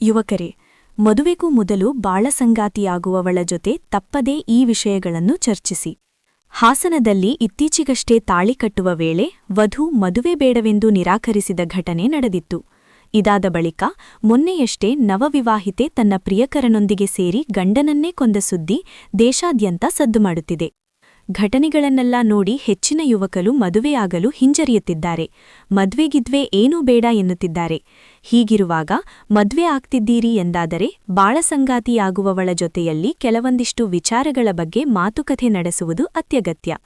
ಯುವಕರೇ, ಮದುವೆಗೂ ಮೊದಲು ಬಾಳಸಂಗಾತಿಯಾಗುವವಳ ಜೊತೆ ತಪ್ಪದೇ ಈ ವಿಷಯಗಳನ್ನು ಚರ್ಚಿಸಿ. ಹಾಸನದಲ್ಲಿ ಇತ್ತೀಚೆಗಷ್ಟೇ ತಾಳಿ ಕಟ್ಟುವ ವೇಳೆ ವಧು ಮದುವೆ ಬೇಡವೆಂದು ನಿರಾಕರಿಸಿದ ಘಟನೆ ನಡೆದಿತ್ತು. ಇದಾದ ಬಳಿಕ ಮೊನ್ನೆಯಷ್ಟೇ ನವವಿವಾಹಿತೆ ತನ್ನ ಪ್ರಿಯಕರನೊಂದಿಗೆ ಸೇರಿ ಗಂಡನನ್ನೇ ಕೊಂದ ಸುದ್ದಿ ದೇಶಾದ್ಯಂತ ಸದ್ದು ಮಾಡುತ್ತಿದೆ. ಘಟನೆಗಳನ್ನೆಲ್ಲ ನೋಡಿ ಹೆಚ್ಚಿನ ಯುವಕರು ಮದುವೆಯಾಗಲು ಹಿಂಜರಿಯುತ್ತಿದ್ದಾರೆ. ಮದ್ವೆಗಿದ್ವೆ ಏನೂ ಬೇಡ ಎನ್ನುತ್ತಿದ್ದಾರೆ. ಹೀಗಿರುವಾಗ ಮದ್ವೆ ಆಗ್ತಿದ್ದೀರಿ ಎಂದಾದರೆ ಬಾಳಸಂಗಾತಿಯಾಗುವವಳ ಜೊತೆಯಲ್ಲಿ ಕೆಲವೊಂದಿಷ್ಟು ವಿಚಾರಗಳ ಬಗ್ಗೆ ಮಾತುಕತೆ ನಡೆಸುವುದು ಅತ್ಯಗತ್ಯ.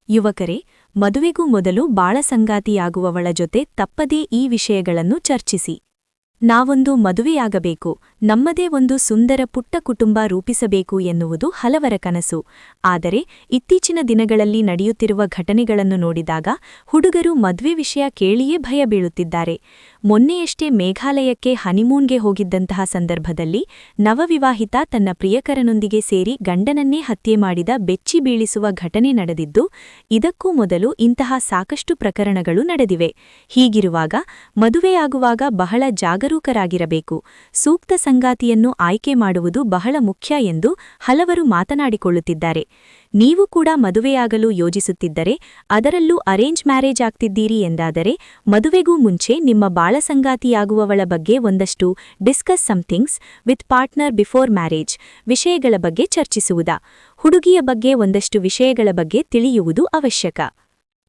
ಯುವಕರೇ, ಮದುವೆಗೂ ಮೊದಲು ಬಾಳಸಂಗಾತಿಯಾಗುವವಳ ಜೊತೆ ತಪ್ಪದೇ ಈ ವಿಷಯಗಳನ್ನು ಚರ್ಚಿಸಿ. ನಾವೊಂದು ಮದುವೆಯಾಗಬೇಕು, ನಮ್ಮದೇ ಒಂದು ಸುಂದರ ಪುಟ್ಟ ಕುಟುಂಬ ರೂಪಿಸಬೇಕು ಎನ್ನುವುದು ಹಲವರ ಕನಸು. ಆದರೆ ಇತ್ತೀಚಿನ ದಿನಗಳಲ್ಲಿ ನಡೆಯುತ್ತಿರುವ ಘಟನೆಗಳನ್ನು ನೋಡಿದಾಗ ಹುಡುಗರು ಮದ್ವೆ ವಿಷಯ ಕೇಳಿಯೇ ಭಯ ಬೀಳುತ್ತಿದ್ದಾರೆ. ಮೊನ್ನೆಯಷ್ಟೇ ಮೇಘಾಲಯಕ್ಕೆ ಹನಿಮೂನ್ಗೆ ಹೋಗಿದ್ದಂತಹ ಸಂದರ್ಭದಲ್ಲಿ ನವವಿವಾಹಿತ ತನ್ನ ಪ್ರಿಯಕರನೊಂದಿಗೆ ಸೇರಿ ಗಂಡನನ್ನೇ ಹತ್ಯೆ ಮಾಡಿದ ಬೆಚ್ಚಿ ಬೀಳಿಸುವ ಘಟನೆ ನಡೆದಿದ್ದು, ಇದಕ್ಕೂ ಮೊದಲು ಇಂತಹ ಸಾಕಷ್ಟು ಪ್ರಕರಣಗಳು ನಡೆದಿವೆ. ಹೀಗಿರುವಾಗ ಮದುವೆಯಾಗುವಾಗ ಬಹಳ ಜಾಗರೂಕರಾಗಿರಬೇಕು. ಸೂಕ್ತ ಸಂಗಾತಿಯನ್ನು ಆಯ್ಕೆ ಮಾಡುವುದು ಬಹಳ ಮುಖ್ಯ ಎಂದು ಹಲವರು ಮಾತನಾಡಿಕೊಳ್ಳುತ್ತಿದ್ದಾರೆ. ನೀವು ಕೂಡ ಮದುವೆಯಾಗಲು ಯೋಜಿಸುತ್ತಿದ್ದರೆ, ಅದರಲ್ಲೂ ಅರೇಂಜ್ ಮ್ಯಾರೇಜ್ ಆಗ್ತಿದ್ದೀರಿ ಎಂದಾದರೆ ಮದುವೆಗೂ ಮುಂಚೆ ನಿಮ್ಮ ಬಾಳಸಂಗಾತಿಯಾಗುವವಳ ಬಗ್ಗೆ ಒಂದಷ್ಟು discuss somethings with partner before marriage ವಿಷಯಗಳ ಬಗ್ಗೆ ಚರ್ಚಿಸುವುದಾ? ಹುಡುಗಿಯ ಬಗ್ಗೆ ಒಂದಷ್ಟು ವಿಷಯಗಳ ಬಗ್ಗೆ ತಿಳಿಯುವುದು ಅವಶ್ಯಕ.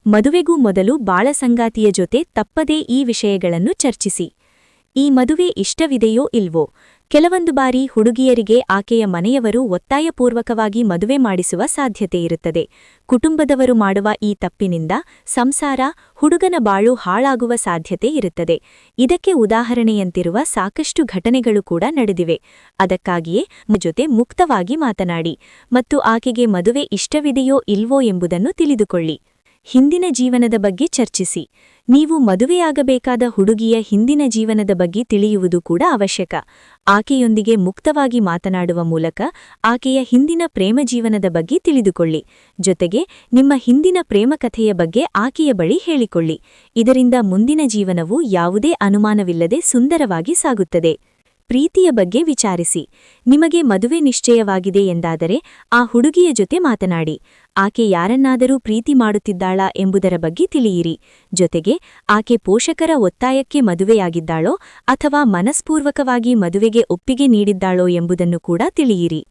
ಮದುವೆಗೂ ಮೊದಲು ಬಾಳಸಂಗಾತಿಯ ಜೊತೆ ತಪ್ಪದೇ ಈ ವಿಷಯಗಳನ್ನು ಚರ್ಚಿಸಿ. ಈ ಮದುವೆ ಇಷ್ಟವಿದೆಯೋ ಇಲ್ವೋ? ಕೆಲವೊಂದು ಬಾರಿ ಹುಡುಗಿಯರಿಗೆ ಆಕೆಯ ಮನೆಯವರು ಒತ್ತಾಯಪೂರ್ವಕವಾಗಿ ಮದುವೆ ಮಾಡಿಸುವ ಸಾಧ್ಯತೆಯಿರುತ್ತದೆ. ಕುಟುಂಬದವರು ಮಾಡುವ ಈ ತಪ್ಪಿನಿಂದ ಸಂಸಾರ, ಹುಡುಗನ ಬಾಳು ಹಾಳಾಗುವ ಸಾಧ್ಯತೆ ಇರುತ್ತದೆ. ಇದಕ್ಕೆ ಉದಾಹರಣೆಯಂತಿರುವ ಸಾಕಷ್ಟು ಘಟನೆಗಳು ಕೂಡ ನಡೆದಿವೆ. ಅದಕ್ಕಾಗಿಯೇ ಜೊತೆ ಮುಕ್ತವಾಗಿ ಮಾತನಾಡಿ ಮತ್ತು ಆಕೆಗೆ ಮದುವೆ ಇಷ್ಟವಿದೆಯೋ ಇಲ್ವೋ ಎಂಬುದನ್ನು ತಿಳಿದುಕೊಳ್ಳಿ. ಹಿಂದಿನ ಜೀವನದ ಬಗ್ಗೆ ಚರ್ಚಿಸಿ. ನೀವು ಮದುವೆಯಾಗಬೇಕಾದ ಹುಡುಗಿಯ ಹಿಂದಿನ ಜೀವನದ ಬಗ್ಗೆ ತಿಳಿಯುವುದು ಕೂಡ ಅವಶ್ಯಕ. ಆಕೆಯೊಂದಿಗೆ ಮುಕ್ತವಾಗಿ ಮಾತನಾಡುವ ಮೂಲಕ ಆಕೆಯ ಹಿಂದಿನ ಪ್ರೇಮ ಜೀವನದ ಬಗ್ಗೆ ತಿಳಿದುಕೊಳ್ಳಿ. ಜೊತೆಗೆ ನಿಮ್ಮ ಹಿಂದಿನ ಪ್ರೇಮಕಥೆಯ ಬಗ್ಗೆ ಆಕೆಯ ಬಳಿ ಹೇಳಿಕೊಳ್ಳಿ. ಇದರಿಂದ ಮುಂದಿನ ಜೀವನವು ಯಾವುದೇ ಅನುಮಾನವಿಲ್ಲದೆ ಸುಂದರವಾಗಿ ಸಾಗುತ್ತದೆ. ಪ್ರೀತಿಯ ಬಗ್ಗೆ ವಿಚಾರಿಸಿ. ನಿಮಗೆ ಮದುವೆ ನಿಶ್ಚಯವಾಗಿದೆ ಎಂದಾದರೆ ಆ ಹುಡುಗಿಯ ಜೊತೆ ಮಾತನಾಡಿ. ಆಕೆ ಯಾರನ್ನಾದರೂ ಪ್ರೀತಿ ಮಾಡುತ್ತಿದ್ದಾಳಾ ಎಂಬುದರ ಬಗ್ಗೆ ತಿಳಿಯಿರಿ. ಜೊತೆಗೆ ಆಕೆ ಪೋಷಕರ ಒತ್ತಾಯಕ್ಕೆ ಮದುವೆಯಾಗಿದ್ದಾಳೋ ಅಥವಾ ಮನಸ್ಪೂರ್ವಕವಾಗಿ ಮದುವೆಗೆ ಒಪ್ಪಿಗೆ ನೀಡಿದ್ದಾಳೋ ಎಂಬುದನ್ನು ಕೂಡ ತಿಳಿಯಿರಿ.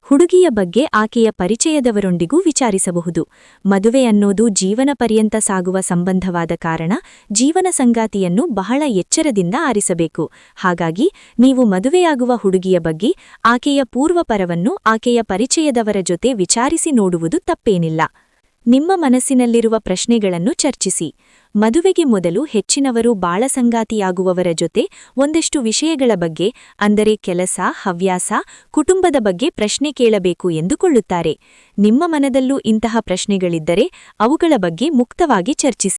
ಹುಡುಗಿಯ ಬಗ್ಗೆ ಆಕೆಯ ಪರಿಚಯದವರೊಂದಿಗೂ ವಿಚಾರಿಸಬಹುದು. ಮದುವೆ ಅನ್ನೋದು ಜೀವನ ಪರ್ಯಂತ ಸಾಗುವ ಸಂಬಂಧವಾದ ಕಾರಣ ಜೀವನ ಸಂಗಾತಿಯನ್ನು ಬಹಳ ಎಚ್ಚರದಿಂದ ಆರಿಸಬೇಕು. ಹಾಗಾಗಿ ನೀವು ಮದುವೆಯಾಗುವ ಹುಡುಗಿಯ ಬಗ್ಗೆ ಆಕೆಯ ಪೂರ್ವಪರವನ್ನು ಆಕೆಯ ಪರಿಚಯದವರ ಜೊತೆ ವಿಚಾರಿಸಿ ನೋಡುವುದು ತಪ್ಪೇನಿಲ್ಲ. ನಿಮ್ಮ ಮನಸ್ಸಿನಲ್ಲಿರುವ ಪ್ರಶ್ನೆಗಳನ್ನು ಚರ್ಚಿಸಿ. ಮದುವೆಗೆ ಮೊದಲು ಹೆಚ್ಚಿನವರು ಬಾಳಸಂಗಾತಿಯಾಗುವವರ ಜೊತೆ ಒಂದಷ್ಟು ವಿಷಯಗಳ ಬಗ್ಗೆ, ಅಂದರೆ ಕೆಲಸ, ಹವ್ಯಾಸ, ಕುಟುಂಬದ ಬಗ್ಗೆ ಪ್ರಶ್ನೆ ಕೇಳಬೇಕು ಎಂದುಕೊಳ್ಳುತ್ತಾರೆ. ನಿಮ್ಮ ಮನದಲ್ಲೂ ಇಂತಹ ಪ್ರಶ್ನೆಗಳಿದ್ದರೆ ಅವುಗಳ ಬಗ್ಗೆ ಮುಕ್ತವಾಗಿ ಚರ್ಚಿಸಿ.